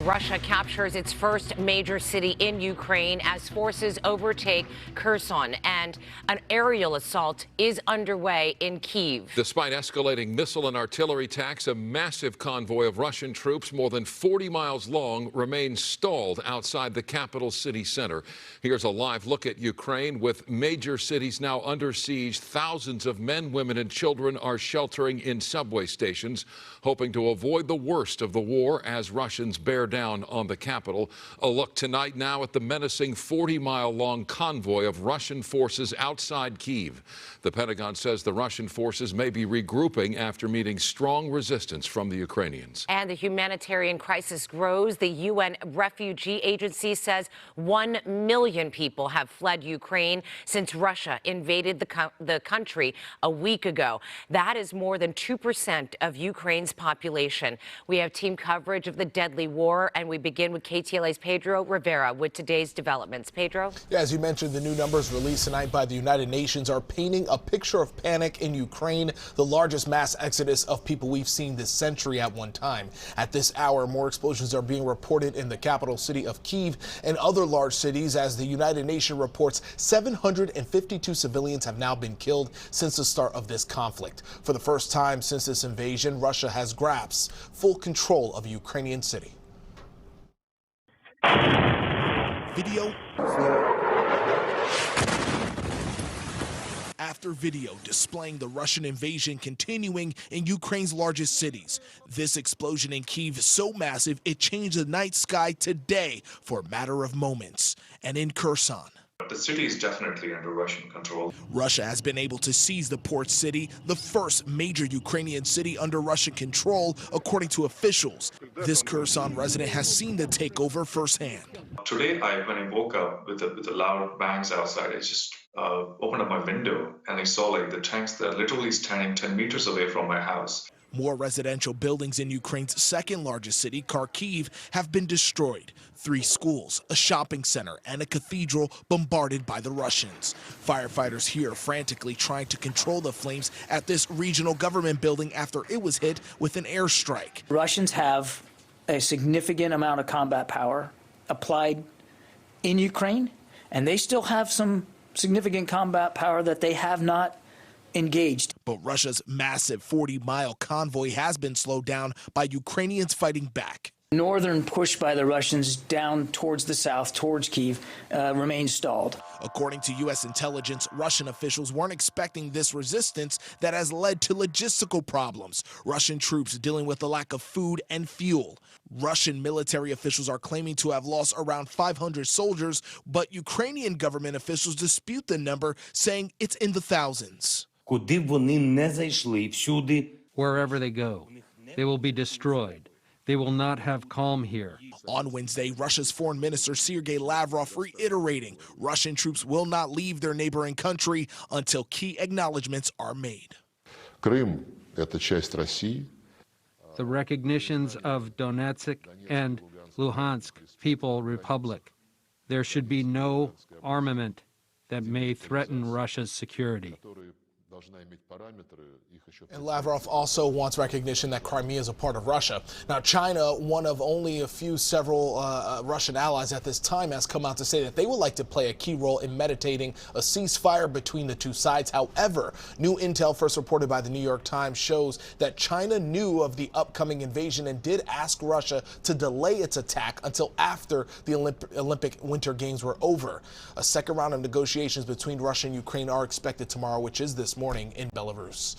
Russia captures its first major city in Ukraine as forces overtake Kherson, and an aerial assault is underway in Kyiv. Despite escalating missile and artillery attacks, a massive convoy of Russian troops, more than 40 miles long, remains stalled outside the capital city center. Here's a live look at Ukraine. With major cities now under siege, thousands of men, women, and children are sheltering in subway stations, hoping to avoid the worst of the war as Russians bear down on the capital. A look tonight now at the menacing 40-mile-long convoy of Russian forces outside Kyiv. The Pentagon says the Russian forces may be regrouping after meeting strong resistance from the Ukrainians. And the humanitarian crisis grows. The UN Refugee Agency says 1 million people have fled Ukraine since Russia invaded the country a week ago. That is more than 2% of Ukraine's population. We have team coverage of the deadly war, and we begin with KTLA's Pedro Rivera with today's developments. Pedro? Yeah, as you mentioned, the new numbers released tonight by the United Nations are painting a picture of panic in Ukraine, the largest mass exodus of people we've seen this century at one time. At this hour, more explosions are being reported in the capital city of Kyiv and other large cities as the United Nations reports 752 civilians have now been killed since the start of this conflict. For the first time since this invasion, Russia has grasped full control of a Ukrainian city. Video after video displaying the Russian invasion continuing in Ukraine's largest cities. This explosion in Kyiv is so massive it changed the night sky today for a matter of moments. And in Kherson, the city is definitely under Russian control. Russia has been able to seize the port city, the first major Ukrainian city under Russian control, according to officials. This Kherson resident has seen the takeover firsthand. Today, when I woke up with the loud bangs outside, I just opened up my window and I saw like the tanks that are literally standing 10 meters away from my house. More residential buildings in Ukraine's second largest city, Kharkiv, have been destroyed. 3 schools, a shopping center, and a cathedral bombarded by the Russians. Firefighters here frantically trying to control the flames at this regional government building after it was hit with an airstrike. Russians have a significant amount of combat power applied in Ukraine, and they still have some significant combat power that they have not engaged. But Russia's massive 40-mile convoy has been slowed down by Ukrainians fighting back. Northern push by the Russians down towards the south, towards Kyiv, remains stalled. According to U.S. intelligence, Russian officials weren't expecting this resistance that has led to logistical problems. Russian troops dealing with the lack of food and fuel. Russian military officials are claiming to have lost around 500 soldiers, but Ukrainian government officials dispute the number, saying it's in the thousands. Wherever they go, they will be destroyed. They will not have calm here. On Wednesday, Russia's Foreign Minister Sergei Lavrov reiterating Russian troops will not leave their neighboring country until key acknowledgments are made. The recognitions of Donetsk and Luhansk People Republic. There should be no armament that may threaten Russia's security. And Lavrov also wants recognition that Crimea is a part of Russia. Now, China, one of only several Russian allies at this time, has come out to say that they would like to play a key role in meditating a ceasefire between the two sides. However, new intel first reported by the New York Times shows that China knew of the upcoming invasion and did ask Russia to delay its attack until after the Olympic Winter Games were over. A second round of negotiations between Russia and Ukraine are expected tomorrow, which is this morning in Belarus.